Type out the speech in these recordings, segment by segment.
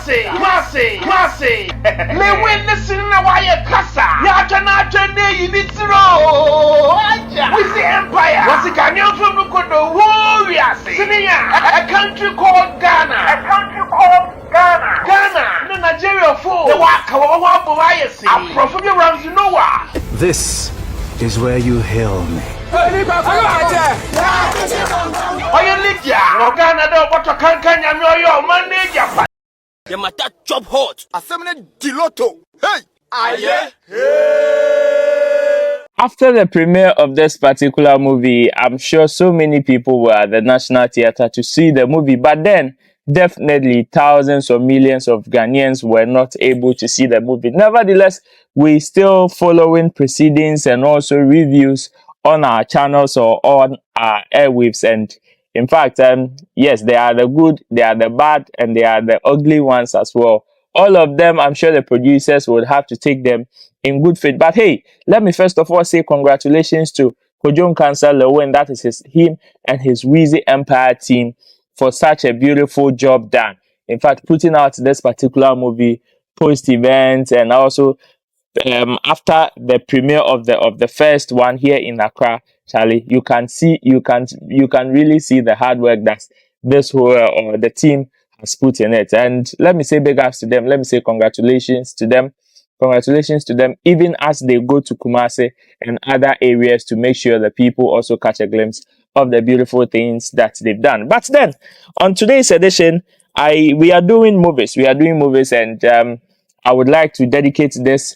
Kumasi. Lilwyn, listen to why you kasa. Ya cannot turn you need to we see empire. What's the Ghanaian from the Kodo? Warriors. A country called Ghana. Ghana. No Nigeria for the Waka. I'm from your rounds, you know what? This is where you hail me. Oh, you Lydia. No Ghana, no, what a can you know your manager? The matter job hot. Asemene Diloto. Hey! Aye. After the premiere of this particular movie, I'm sure so many people were at the National Theatre to see the movie, but then definitely thousands or millions of Ghanaians were not able to see the movie. Nevertheless, we still following proceedings and also reviews on our channels or on our airwaves. And in fact, yes, they are the good, they are the bad, and they are the ugly ones as well. All of them, I'm sure the producers would have to take them in good faith. But hey, let me first of all say congratulations to Kojon Cancer Lilwyn, that is him and his Weezy Empire team for such a beautiful job done. In fact, putting out this particular movie post-event and also after the premiere of the first one here in Accra, Charlie, you can really see the hard work that this whole the team has put in it. And let me say big ups to them. Let me say congratulations to them. Congratulations to them, even as they go to Kumasi and other areas to make sure the people also catch a glimpse of the beautiful things that they've done. But then, on today's edition, we are doing movies. And I would like to dedicate this.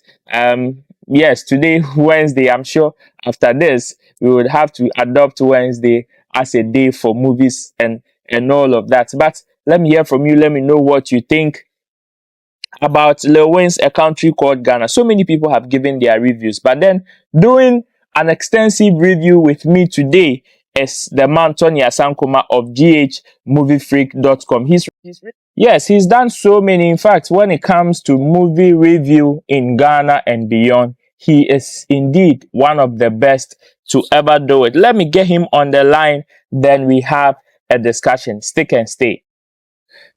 Yes, today, Wednesday. I'm sure after this, we would have to adopt Wednesday as a day for movies and all of that. But let me hear from you. Let me know what you think about Lilwyn's A Country Called Ghana. So many people have given their reviews, but then doing an extensive review with me today is the man Tony Asankomah of ghmoviefreak.com. He's done so many. In fact, when it comes to movie review in Ghana and beyond, he is indeed one of the best to ever do it. Let me get him on the line, then we have a discussion. Stick and stay.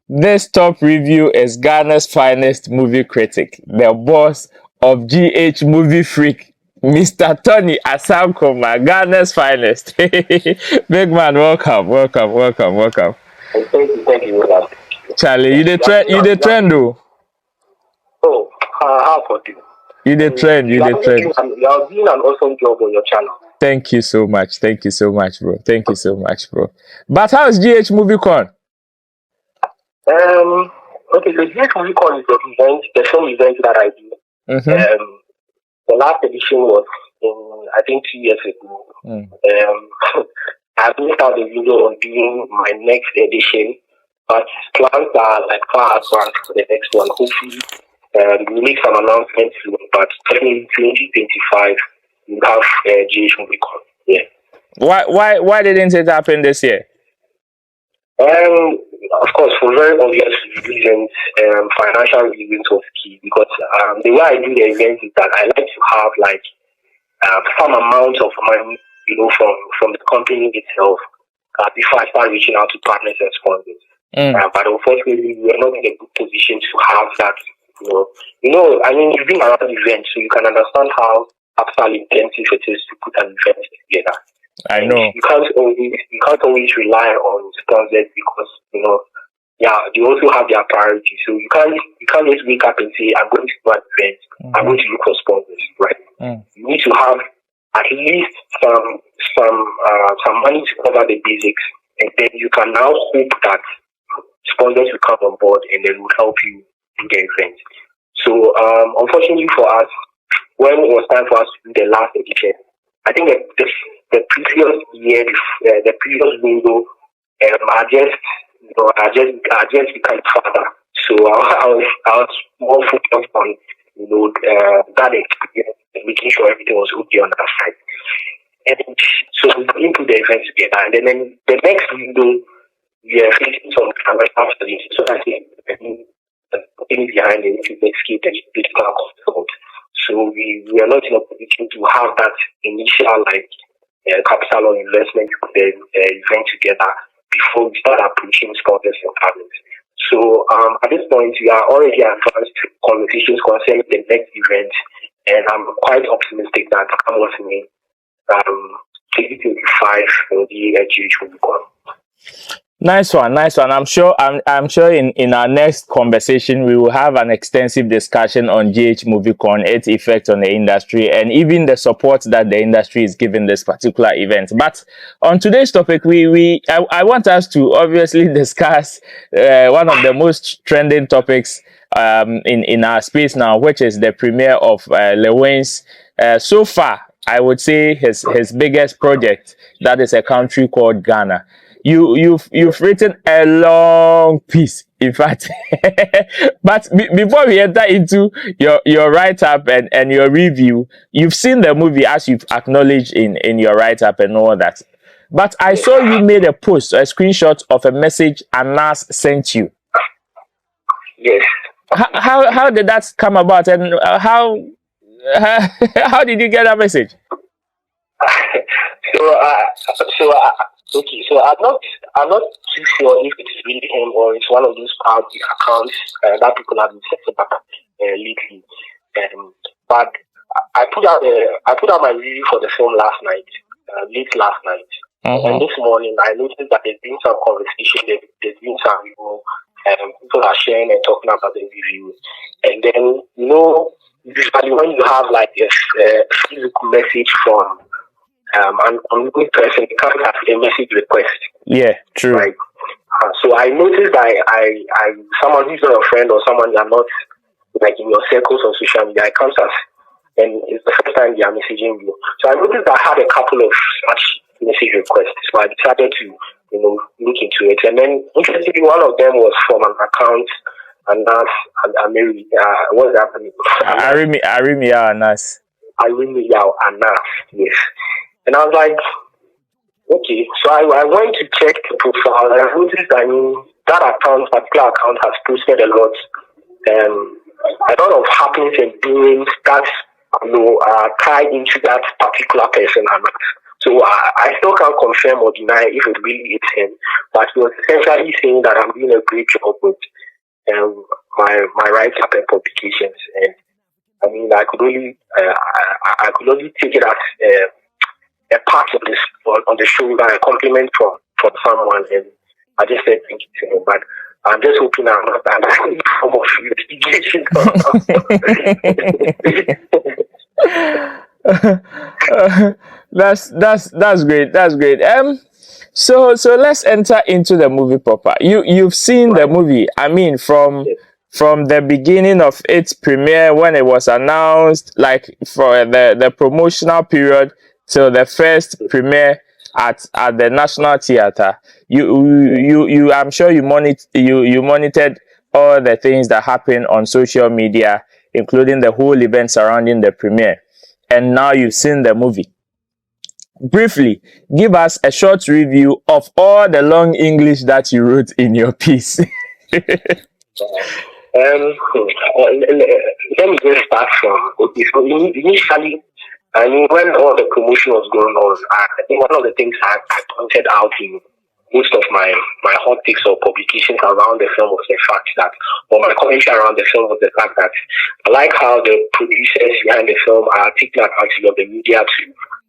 This top review is Ghana's finest movie critic, the boss of GH Movie Freak, Mr. Tony Asankomah, Ghana's finest. Big man, welcome. Thank you, Roland. Charlie, you the trend though. Oh, how about you? You the trend. You are doing an awesome job on your channel. Thank you so much, bro. But how is GH Movie Con? Okay, so GH Movie Con is the film event that I do. Mm-hmm. The last edition was I think 2 years ago. I've missed out the video on doing my next edition, but plans are like far advanced for the next one. Hopefully, we'll make some announcements soon, but definitely 2025 we'll have GH Movie Con. Yeah. Why didn't it happen this year? Of course, for very obvious reasons, financial reasons was key, because the way I do the event is that I like to have like some amount of money, from the company itself before I start reaching out to partners and sponsors. But unfortunately, we are not in a good position to have that. I mean, you've been around events, so you can understand how capital intensive it is to put an event together. I know. You can't always rely on sponsors because they also have their priorities. So you can't just wake up and say, I'm going to do an event. I'm going to look for sponsors, right? You need to have at least some money to cover the basics, and then you can now hope that sponsors will come on board and then will help you do the event. So unfortunately for us, when it was time for us to do the last edition, I think that the previous year, the previous window, I just became father. So I was more focused on that experience and making sure everything was okay on that side. And so we put the event together, and then the next window we are facing some financial studies. So I think putting behind it to escape the political comfort. So we are not in a position to have that initial capital or investment to put the event together before we start approaching sponsors and partners. So at this point, we are already advanced conversations concerning the next event, and I'm quite optimistic that I'm listening. 2025 will be a huge movie. Nice one, nice one. I'm sure in our next conversation we will have an extensive discussion on GH MovieCon, its effect on the industry, and even the support that the industry is giving this particular event. But on today's topic, I want us to obviously discuss one of the most trending topics in our space now, which is the premiere of Lilwyn's so far, I would say his biggest project, that is a country called Ghana. You've written a long piece, in fact. But before we enter into your write-up and your review, you've seen the movie, as you've acknowledged in your write-up and all that. But I saw you made a post, a screenshot of a message Anas sent you. Yes. How did that come about, and how did you get that message? Okay, so I'm not too sure if it's really him or it's one of those public accounts that people have been setting up lately. But I put out my review for the film last night, late last night, and this morning I noticed that there's been some conversation. There's been some people are sharing and talking about the review, and then usually when you have like a physical message from an unknown person, it comes as a message request. Yeah, true. Right. So I noticed I someone who's not a friend or someone you're not like in your circles on social media, it comes as, and it's the first time they are messaging you. So I noticed I had a couple of such message requests. So I decided to look into it, and then interestingly, one of them was from an account Anas and Amiri. What's happening? Arimi Anas. Arimi Anas. Yes. And I was like, okay. So I went to check the profile, and I noticed, that particular account has posted a lot of happenings and doings that, tied into that particular person. So I still can't confirm or deny if it really is him, but he was essentially saying that I'm doing a great job with my write-up and publications. And I could only take it as a part of this on the show, a compliment from someone, and I just said thank you to him. But I'm just hoping I'm not that form of That's great. That's great. So let's enter into the movie proper. You've seen the movie. From the beginning of its premiere, when it was announced, like for the promotional period till the first premiere at the National Theatre. You I'm sure you monitored all the things that happened on social media, including the whole event surrounding the premiere. And now you've seen the movie. Briefly, give us a short review of all the long English that you wrote in your piece. Let me just start from, okay, so initially, when all the promotion was going on, I think one of the things I pointed out in most of my hot takes or publications around the film was the fact that, or my commentary around the film was the fact that I like how the producers behind the film are taking advantage of the media to,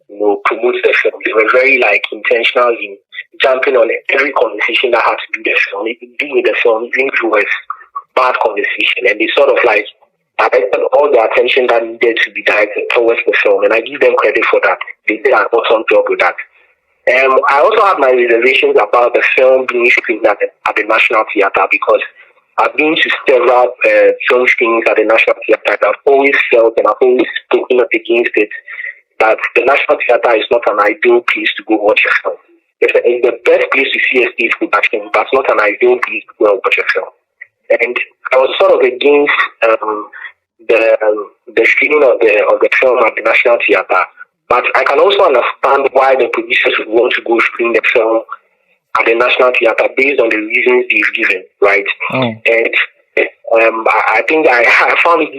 promote the film. They were very intentional in jumping on every conversation that had to do with the film, even with the film, even through a bad conversation, and they sort of directed all the attention that needed to be directed towards the film, and I give them credit for that. They did an awesome job with that. I also have my reservations about the film being screened at the National Theatre, because I've been to several film screenings at the National Theatre, and I've always felt, and I've always spoken up against it, that the National Theatre is not an ideal place to go watch a film. It's the best place to see a stage production, but not an ideal place to go and watch a film. And I was sort of against the screening of the film at the National Theatre, but I can also understand why the producers would want to go screen the film at the National Theatre based on the reasons they've given, right? And I think I found it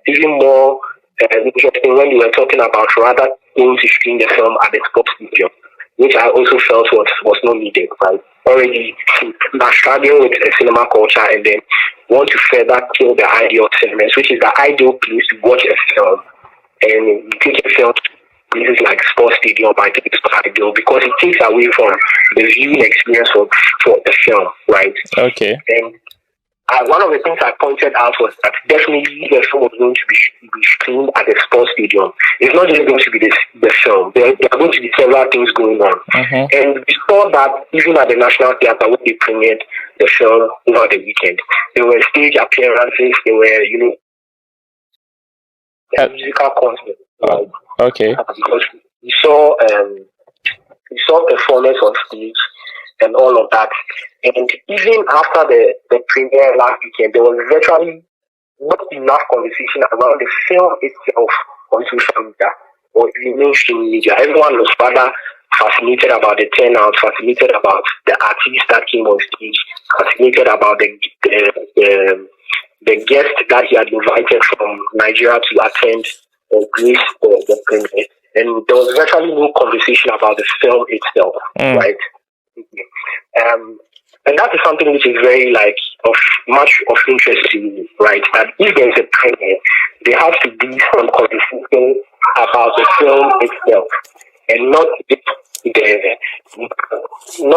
even more interesting when you were talking about rather going to screen the film at the sports stadium. which I also felt was not needed, right? Already are struggling with cinema culture and then want to further kill the idea of cinemas, which is the ideal place to watch a film. And you take a film to places like sports stadium, I think it's not ideal because it takes away from the viewing experience for the film, right? Okay. And one of the things I pointed out was that definitely the film was going to be streamed at the sports stadium. It's not just going to be the film. There are going to be several things going on. Mm-hmm. And we saw that even at the National Theatre when they premiered the film over the weekend. There were stage appearances, there were, musical concerts. Right? Okay. Because we saw performance on stage and all of that. And even after the premiere last weekend, there was virtually not enough conversation around the film itself on social media or in mainstream media. Everyone was rather fascinated about the turnout, fascinated about the artists that came on stage, fascinated about the guest that he had invited from Nigeria to attend or grace the premiere. And there was virtually no conversation about the film itself, right? And that is something which is very of much of interest to me, right? That if there is a premiere, there has to be some conversation about the film itself, and not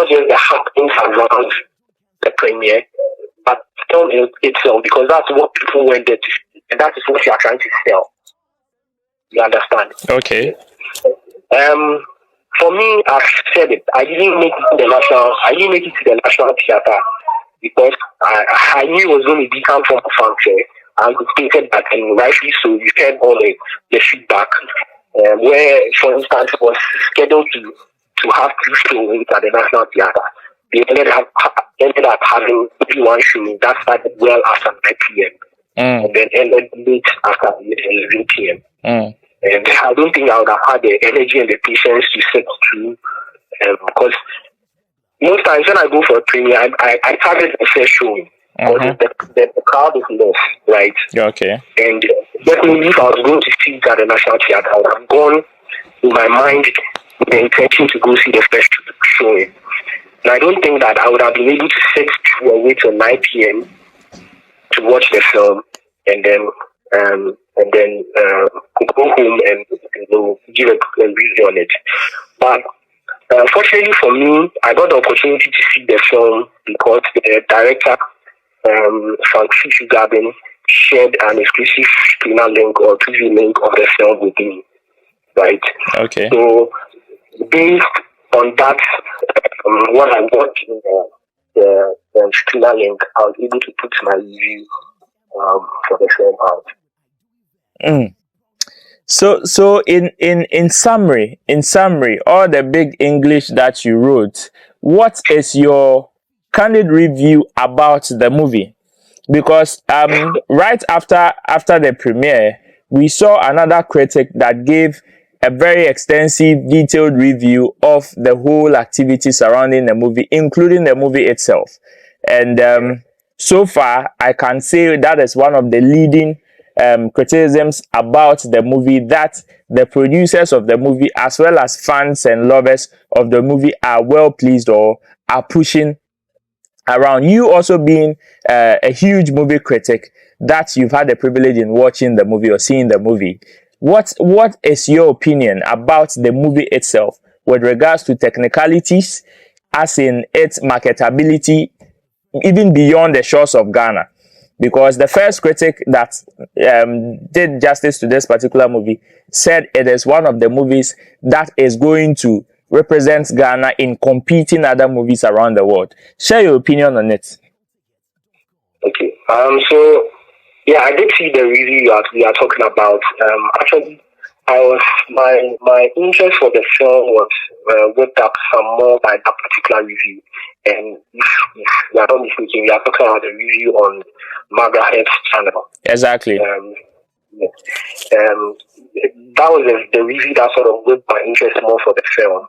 just the happenings around the premiere, but the film itself, because that's what people went there to see, and that is what you are trying to sell. You understand? Okay. For me, I've said it. I didn't make it to the National Theatre because I knew it was going to be some form of function. I anticipated that, and rightly so. You heard all the feedback, where, for instance, it was scheduled to have 2 showings at the National Theatre. They ended up having only 1 showing that started well after 9 p.m. And then ended late after 11 p.m. And I don't think I would have had the energy and the patience to sit through, because most times when I go for a premiere, I target the first showing, because the crowd is less, right? Okay. And definitely if I was going to see it at the National Theatre, I would have gone in my mind with the intention to go see the first showing. And I don't think that I would have been able to sit through and wait till 9 p.m. to watch the film and then go home and give a review on it. But fortunately for me, I got the opportunity to see the film because the director, Frank Gabin, shared an exclusive screener link or preview link of the film with me. Right? Okay. So based on that, what I watched in the screener link, I was able to put my review for the film out. So in summary, all the big English that you wrote, what is your candid review about the movie? Because right after the premiere, we saw another critic that gave a very extensive, detailed review of the whole activity surrounding the movie, including the movie itself. And so far, I can say that is one of the leading criticisms about the movie, that the producers of the movie, as well as fans and lovers of the movie, are well pleased or are pushing around. You also being a huge movie critic, that you've had the privilege in watching the movie or seeing the movie, what is your opinion about the movie itself with regards to technicalities, as in its marketability, even beyond the shores of Ghana? Because the first critic that did justice to this particular movie said it is one of the movies that is going to represent Ghana in competing other movies around the world. Share your opinion on it. Okay. So yeah, I did see the review we are talking about. Actually, my interest for the film was whipped up some more by that particular review. And if we are not mistaken, we are talking about the review on Margaret's channel. Exactly. That was the review that sort of whipped my interest more for the film.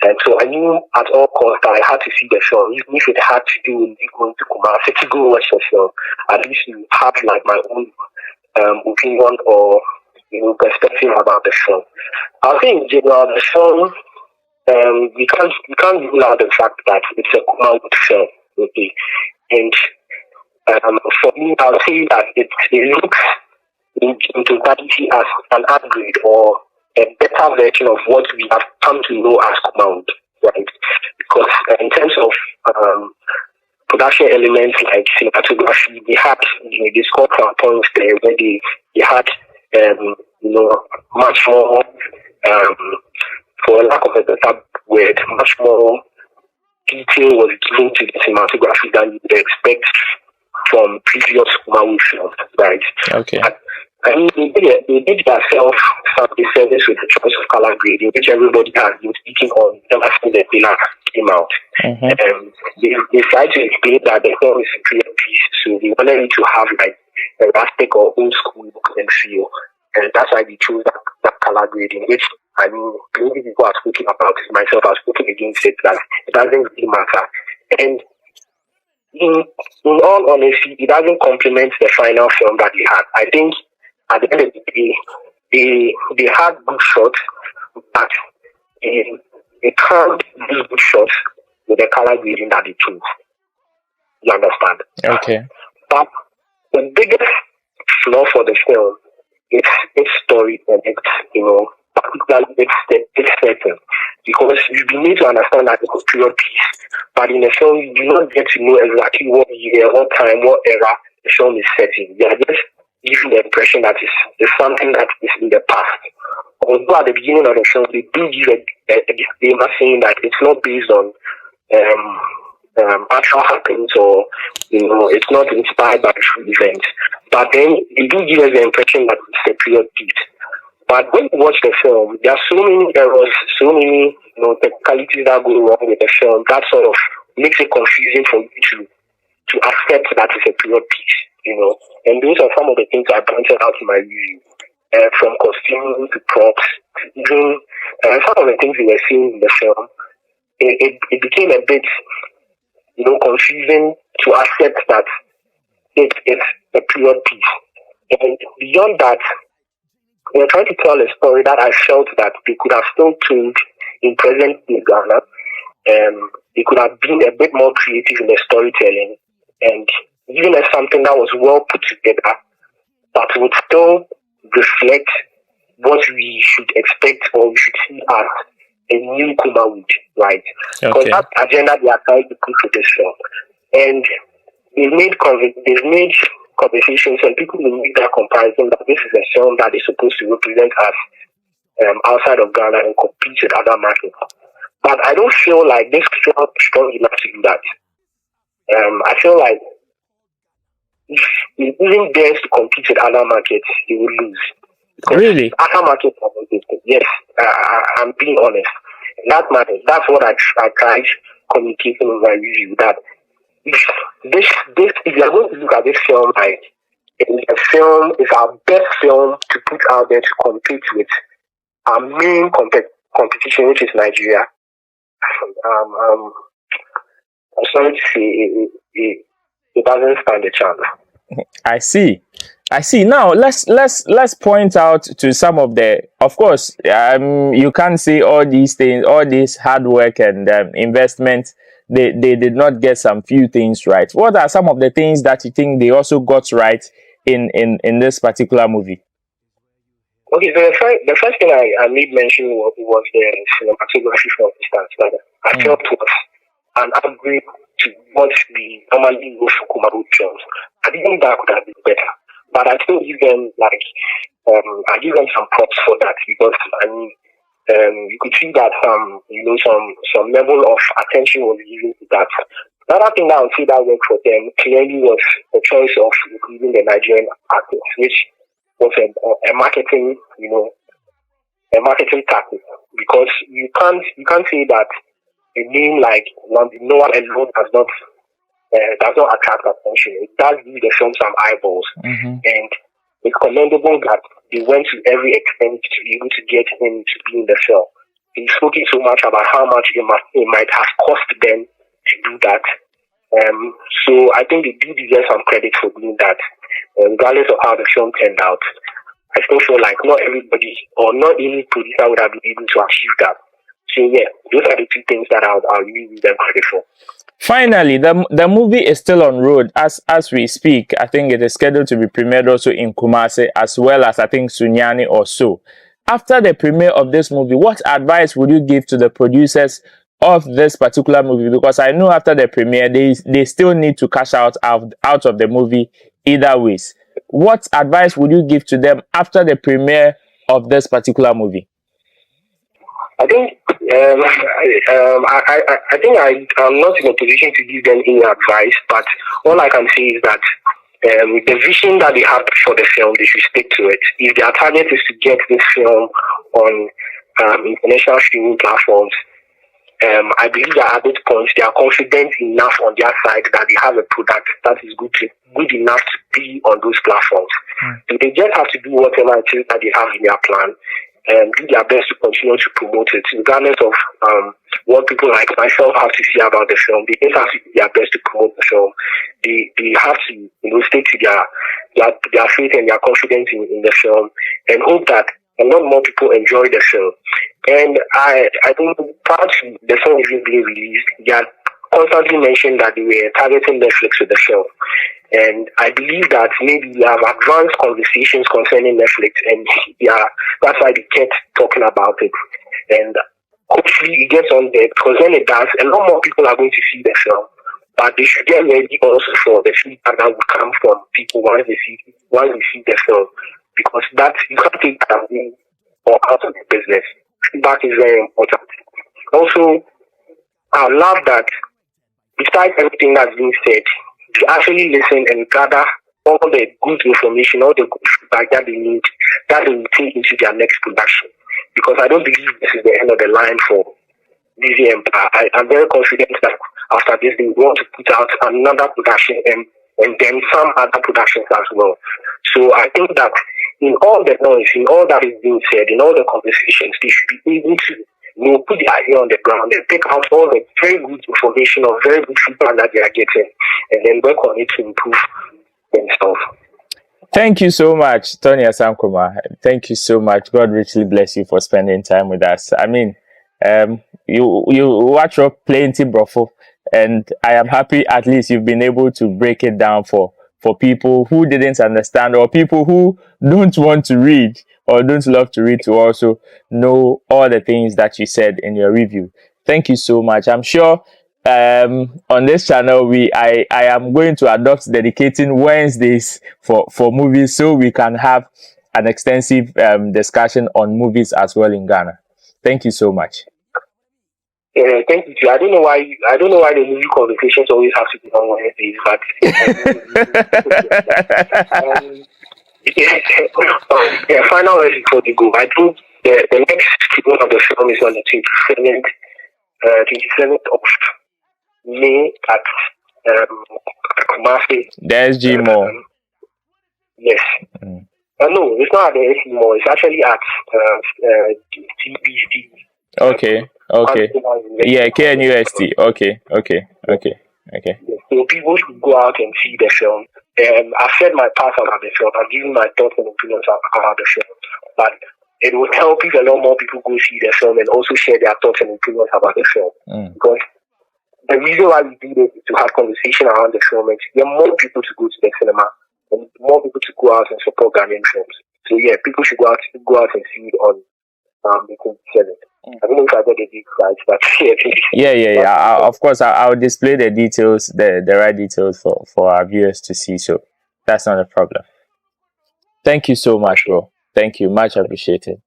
And so I knew at all costs that I had to see the film, even if it had to do with me going to Kumasi to go watch the film. At least to have like my own opinion or perspective about the film. I think in general the film we can't rule out the fact that it's a Kumawood film, okay? And for me, I'll say that it looks in totality as an upgrade or a better version of what we have come to know as Kumawood, right? Because in terms of production elements like cinematography, they had they scored some points there where they had much more for lack of a better word, much more detail was given to the cinematography than you would expect from previous Kumawood films, right? Okay. I mean, they did themselves some disservice with the choice of color grading, which everybody has been speaking on ever since the trailer came out. They tried to explain that the film is a period piece, so they wanted it to have like a rustic or old school look and feel, and that's why they chose that color grading, which I mean, many people are speaking about it. Myself, I've spoken against it, that it doesn't really matter. And in all honesty, it doesn't complement the final film that they had. I think at the end of the day, they had good shots, but they can't do good shots with the color grading that they chose. You understand? Okay. But the biggest flaw for the film is its story and its, particularly its setting. Because you need to understand that it's a period piece. But in the film, you do not get to know exactly what year, what time, what era the film is set in. They are just giving the impression that it's something that is in the past. Although at the beginning of the film, they do give a disclaimer saying that it's not based on actual happenings or, it's not inspired by true events. But then they do give us the impression that it's a period piece. But when you watch the film, there are so many errors, so many technicalities that go wrong with the film that sort of makes it confusing for you to accept that it's a period piece, And those are some of the things I pointed out in my review, from costumes to props, to even some of the things we were seeing in the film. It became a bit, confusing to accept that it's a period piece. And beyond that, we're trying to tell a story that I felt that they could have still told in present day Ghana. They could have been a bit more creative in the storytelling and given us something that was well put together, but would still reflect what we should expect or we should see as a new Kumawood, right? Because that agenda they are trying to push with this film. And they've made conversations and people will make that comparison that this is a film that is supposed to represent us outside of Ghana and compete with other markets. But I don't feel like this film is strong enough to do that. I feel like if it even dares to compete with other markets, it will lose. Because really? Other markets are not. Yes, I'm being honest. That's what I tried communicating in my review, that if you are going to look at this film like it's our best film to put out there to compete with our main competition, which is Nigeria. I'm sorry to say it doesn't stand a chance. I see. Now let's point out to some of the. Of course, you can't say all these things, all this hard work and investment. They did not get some few things right. What are some of the things that you think they also got right in this particular movie? Okay, so the first thing I made mention was the cinematography from the start. That I felt was an upgrade to what we normally go for Kumawood films. I think that could have been better, but I still give them I give them some props for that, because you could see that some level of attention was given to that. Another thing that I would say that worked for them clearly was the choice of including the Nigerian artists, which was a marketing tactic, because you can't say that a name like Noah alone does not attract attention. It does give the film some eyeballs, and it's commendable that they went to every extent to be able to get him to be in the film. He's spoken so much about how much it might have cost them to do that. So I think they do deserve some credit for doing that, regardless of how the film turned out. I still feel like not everybody or not any producer would have been able to achieve that. So yeah, those are the two things that I'll really give them credit for. Finally, the movie is still on road as we speak. I think it is scheduled to be premiered also in Kumasi as well as I think Sunyani or so. After the premiere of this movie, what advice would you give to the producers of this particular movie? Because I know after the premiere, they still need to cash out of the movie either ways. What advice would you give to them after the premiere of this particular movie? I think I think I'm not in a position to give them any advice, but all I can say is that the vision that they have for the film, they should stick to it. If their target is to get this film on international streaming platforms, I believe that at this point they are confident enough on their side that they have a product that is good enough to be on those platforms. So they just have to do whatever it is that they have in their plan and do their best to continue to promote it, regardless of what people like myself have to say about the film. They just have to do their best to promote the film. They have to stick to their faith and their confidence in the film and hope that a lot more people enjoy the film. And I think prior to the film even being released, they had constantly mentioned that they were targeting Netflix with the film. And I believe that maybe we have advanced conversations concerning Netflix, and that's why they kept talking about it. And hopefully it gets on there, because when it does, a lot more people are going to see the film. But they should get ready also for the feedback that will come from people once they see the film, because that you can't take that away or out of the business. Feedback is very important. Also, I love that despite everything that's been said, to actually listen and gather all the good information, all the good feedback that they need, that they will take into their next production. Because I don't believe this is the end of the line for Disney Empire. I'm very confident that after this, they want to put out another production and then some other productions as well. So I think that in all the noise, in all that is being said, in all the conversations, they should be able to put their ear on the ground and take out all the very good information or very good feedback that they are getting and then work on it to improve themselves. Thank you so much, Tony Asankomah. Thank you so much. God richly bless you for spending time with us. I mean, you watch up plenty, brofo, and I am happy at least you've been able to break it down for people who didn't understand or people who don't want to read or don't love to read to also know all the things that you said in your review. Thank you so much. I'm sure on this channel I am going to adopt dedicating Wednesdays for movies so we can have an extensive discussion on movies as well in Ghana. Thank you so much. Thank you. I don't know why the movie conversations always have to be on Wednesdays, but final words before they go. I think the next one of the film is on the 27th of May at Kumasi. There's G Mall. Yes. No, it's not at the SC Mall. It's actually at TBC. Okay. Yeah, KNUST. Okay. So people should go out and see the film. I've said my part about the film. I've given my thoughts and opinions about the film. But it would help if a lot more people go see the film and also share their thoughts and opinions about the film. Because the reason why we do this is to have conversation around the film and to get more people to go to the cinema and more people to go out and support Ghanaian films. So yeah, people should go out and see it on the 27th. I don't know if I got the date right, but yeah. Of course, I'll display the details, the right details for our viewers to see. So that's not a problem. Thank you so much, bro. Thank you, much appreciated.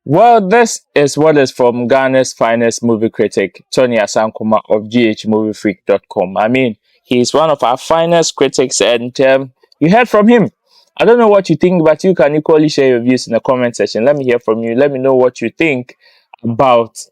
Well, this is what is from Ghana's finest movie critic, Tony Asankomah of ghmoviefreak.com. I mean, he's one of our finest critics, and you heard from him. I don't know what you think, but you can equally share your views in the comment section. Let me hear from you. Let me know what you think about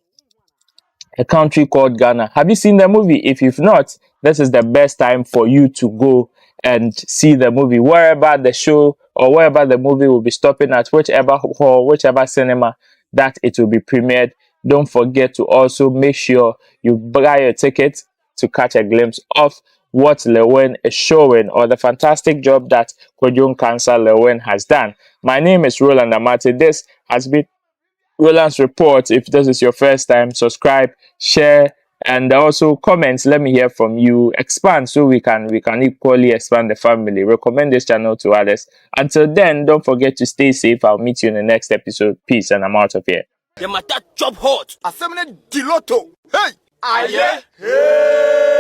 A Country Called Ghana. Have you seen the movie? If you've not, this is the best time for you to go and see the movie. Wherever the show or wherever the movie will be stopping at, whichever hall, whichever cinema that it will be premiered, don't forget to also make sure you buy a ticket to catch a glimpse of what Lilwyn is showing or the fantastic job that Kojon Cancer Lilwyn has done. My name is Roland AMARTEY. This has been Roland's Report. If this is your first time, subscribe, share, and also comments. Let me hear from you. Expand so we can equally expand the family. Recommend this channel to others. Until then, don't forget to stay safe. I'll meet you in the next episode. Peace, and I'm out of here. The matter chop hot. Asemene Diloto. Hey! Aye. Hey.